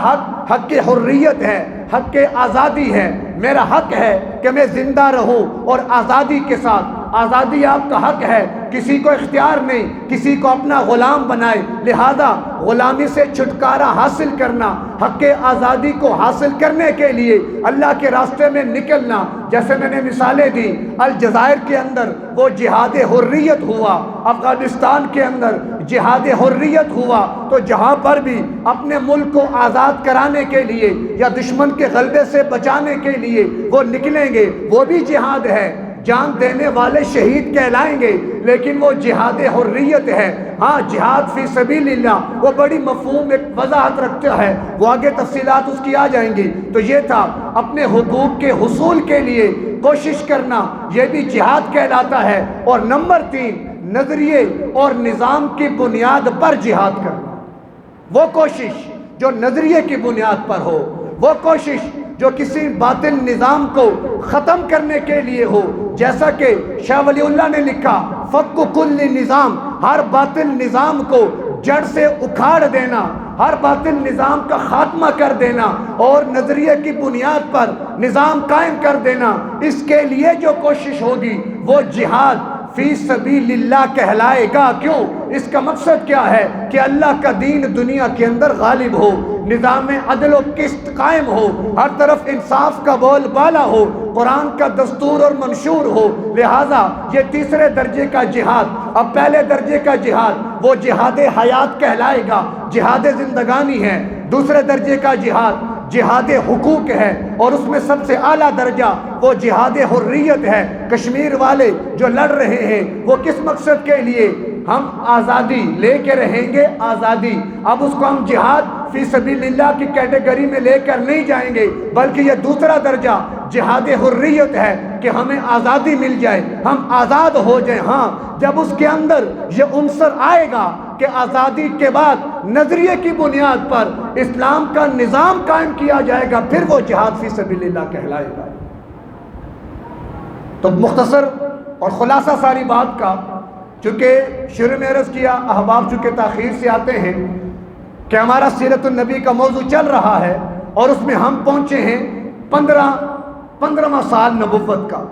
حق حریت ہے، حق آزادی ہے۔ میرا حق ہے کہ میں زندہ رہوں اور آزادی کے ساتھ آزادی آپ کا حق ہے، کسی کو اختیار نہیں کسی کو اپنا غلام بنائے، لہذا غلامی سے چھٹکارا حاصل کرنا، حق آزادی کو حاصل کرنے کے لیے اللہ کے راستے میں نکلنا، جیسے میں نے مثالیں دی، الجزائر کے اندر وہ جہاد حریت ہوا، افغانستان کے اندر جہاد حریت ہوا، تو جہاں پر بھی اپنے ملک کو آزاد کرانے کے لیے یا دشمن کے غلبے سے بچانے کے لیے وہ نکلیں گے، وہ بھی جہاد ہے، جان دینے والے شہید کہلائیں گے، لیکن وہ جہاد حریت ہے۔ ہاں جہاد فی سبیل اللہ وہ بڑی مفہوم ایک وضاحت رکھتا ہے، وہ آگے تفصیلات اس کی آ جائیں گی۔ تو یہ تھا اپنے حقوق کے حصول کے لیے کوشش کرنا، یہ بھی جہاد کہلاتا ہے۔ اور نمبر 3، نظریے اور نظام کی بنیاد پر جہاد کرنا، وہ کوشش جو نظریے کی بنیاد پر ہو، وہ کوشش جو کسی باطل نظام کو ختم کرنے کے لیے ہو، جیسا کہ شاہ ولی اللہ نے لکھا، فک کل نظام، ہر باطل نظام کو جڑ سے اکھاڑ دینا، ہر باطل نظام کا خاتمہ کر دینا اور نظریے کی بنیاد پر نظام قائم کر دینا، اس کے لیے جو کوشش ہوگی وہ جہاد فی سبیل اللہ کہلائے گا۔ کیوں؟ اس کا مقصد کیا ہے کہ اللہ کا دین دنیا کے اندر غالب ہو، نظام عدل و قسط قائم ہو، ہر طرف انصاف کا بول بالا ہو، قرآن کا دستور اور منشور ہو۔ لہٰذا یہ تیسرے درجے کا جہاد۔ اب پہلے درجے کا جہاد وہ جہاد حیات کہلائے گا، جہاد زندگانی ہے۔ دوسرے درجے کا جہاد جہاد حقوق ہے، اور اس میں سب سے اعلیٰ درجہ وہ جہاد حریت ہے۔ کشمیر والے جو لڑ رہے ہیں وہ کس مقصد کے لیے؟ ہم آزادی لے کے رہیں گے، آزادی۔ اب اس کو ہم جہاد فی سبیل اللہ کی کیٹیگری میں لے کر نہیں جائیں گے، بلکہ یہ دوسرا درجہ جہاد حریت ہے کہ ہمیں آزادی مل جائے، ہم آزاد ہو جائیں۔ ہاں جب اس کے اندر یہ عنصر آئے گا کہ آزادی کے بعد نظریے کی بنیاد پر اسلام کا نظام قائم کیا جائے گا، پھر وہ جہاد فی سبیل اللہ کہلائے گا۔ تو مختصر اور خلاصہ ساری بات کا، چونکہ شروع میں عرض کیا احباب چونکہ تاخیر سے آتے ہیں کہ ہمارا سیرت النبی کا موضوع چل رہا ہے، اور اس میں ہم پہنچے ہیں 15واں سال نبوت کا،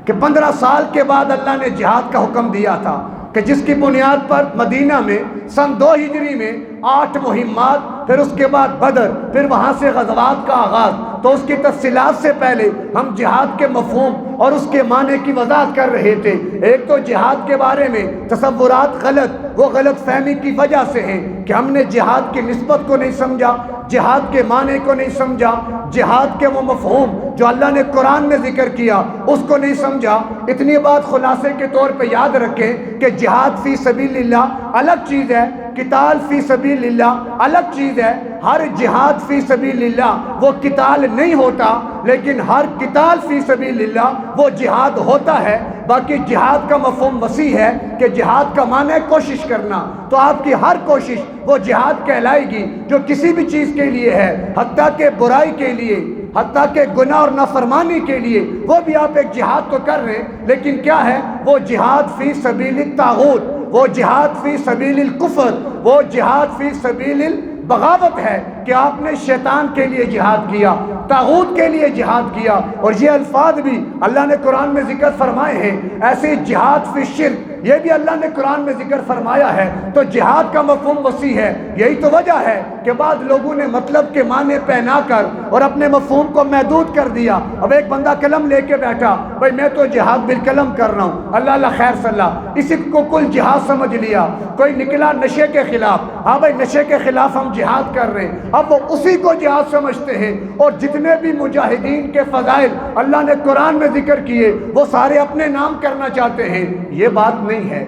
کہ 15 سال کے بعد اللہ نے جہاد کا حکم دیا تھا، کہ جس کی بنیاد پر مدینہ میں سن 2 ہجری میں 8 مہمات، پھر اس کے بعد بدر، پھر وہاں سے غزوات کا آغاز۔ تو اس کی تفصیلات سے پہلے ہم جہاد کے مفہوم اور اس کے معنی کی وضاحت کر رہے تھے۔ ایک تو جہاد کے بارے میں تصورات غلط، وہ غلط فہمی کی وجہ سے ہیں کہ ہم نے جہاد کی نسبت کو نہیں سمجھا، جہاد کے معنی کو نہیں سمجھا، جہاد کے وہ مفہوم جو اللہ نے قرآن میں ذکر کیا اس کو نہیں سمجھا۔ اتنی بات خلاصے کے طور پہ یاد رکھیں کہ جہاد فی سبیل اللہ الگ چیز ہے، قتال فی سبیل اللہ الگ چیز ہے۔ ہر جہاد فی سبیل اللہ وہ قتال نہیں ہوتا، لیکن ہر قتال فی سبیل اللہ وہ جہاد ہوتا ہے۔ باقی جہاد کا مفہوم وسیع ہے کہ جہاد کا معنی ہے کوشش کرنا، تو آپ کی ہر کوشش وہ جہاد کہلائے گی جو کسی بھی چیز کے لیے ہے، حتیٰ کہ برائی کے لیے، حتیٰ کہ گناہ اور نافرمانی کے لیے، وہ بھی آپ ایک جہاد تو کر رہے ہیں، لیکن کیا ہے؟ وہ جہاد فی سبیل الطاغوت، وہ جہاد فی سبیل الکفر، وہ جہاد فی سبیل بغاوت ہے کہ آپ نے شیطان کے لیے جہاد کیا، طاغوت کے لیے جہاد کیا۔ اور یہ الفاظ بھی اللہ نے قرآن میں ذکر فرمائے ہیں، ایسے جہاد فی شرک یہ بھی اللہ نے قرآن میں ذکر فرمایا ہے۔ تو جہاد کا مفہوم وسیع ہے، یہی تو وجہ ہے کہ بعض لوگوں نے مطلب کے معنی پہنا کر اور اپنے مفہوم کو محدود کر دیا۔ اب ایک بندہ قلم لے کے بیٹھا، بھائی میں تو جہاد بالقلم کر رہا ہوں، اللہ اللہ خیر صلی اللہ، اسی کو کل جہاد سمجھ لیا۔ کوئی نکلا نشے کے خلاف، ہاں بھائی نشے کے خلاف ہم جہاد کر رہے ہیں، اب وہ اسی کو جہاد سمجھتے ہیں۔ اور جتنے بھی مجاہدین کے فضائل اللہ نے قرآن میں ذکر کیے وہ سارے اپنے نام کرنا چاہتے ہیں، یہ بات نہیں ہے،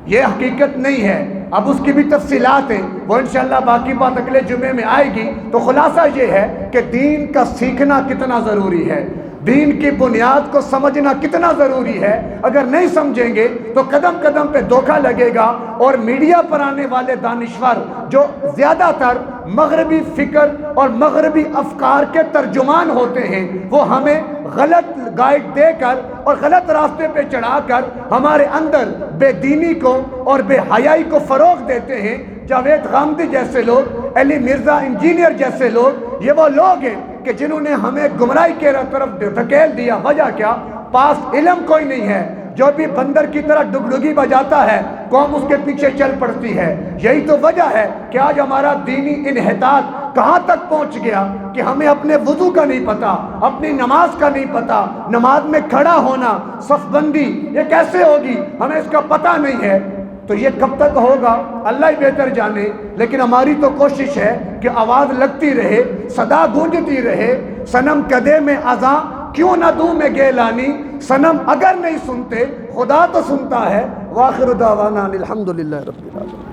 یہ حقیقت نہیں ہے۔ اب اس کی بھی تفصیلات ہیں، وہ انشاءاللہ باقی بات اگلے جمعے میں آئے گی۔ تو خلاصہ یہ ہے کہ دین کا سیکھنا کتنا ضروری ہے، دین کی بنیاد کو سمجھنا کتنا ضروری ہے۔ اگر نہیں سمجھیں گے تو قدم قدم پہ دھوکہ لگے گا، اور میڈیا پر آنے والے دانشور جو زیادہ تر مغربی فکر اور مغربی افکار کے ترجمان ہوتے ہیں، وہ ہمیں غلط گائیڈ دے کر اور غلط راستے پہ چڑھا کر ہمارے اندر بے دینی کو اور بے حیائی کو فروغ دیتے ہیں۔ جاوید غامدی جیسے لوگ، علی مرزا انجینئر جیسے لوگ، یہ وہ لوگ ہیں کہ جنہوں نے ہمیں گمراہی کے طرف دھکیل دیا۔ وجہ کیا؟ پاس علم کوئی نہیں ہے، جو بھی بندر کی طرح ڈگڈگی بجاتا ہے قوم اس کے پیچھے چل پڑتی ہے۔ یہی تو وجہ ہے کہ آج ہمارا دینی انحطاط کہاں تک پہنچ گیا کہ ہمیں اپنے وضو کا نہیں پتا، اپنی نماز کا نہیں پتا، نماز میں کھڑا ہونا، صف بندی یہ کیسے ہوگی ہمیں اس کا پتہ نہیں ہے۔ تو یہ کب تک ہوگا اللہ ہی بہتر جانے، لیکن ہماری تو کوشش ہے کہ آواز لگتی رہے، صدا گونجتی رہے، صنم کدے میں اذاں کیوں نہ دوں میں گیلانی، صنم اگر نہیں سنتے خدا تو سنتا ہے۔ وآخر دعوانا الحمدللہ رب العالمین۔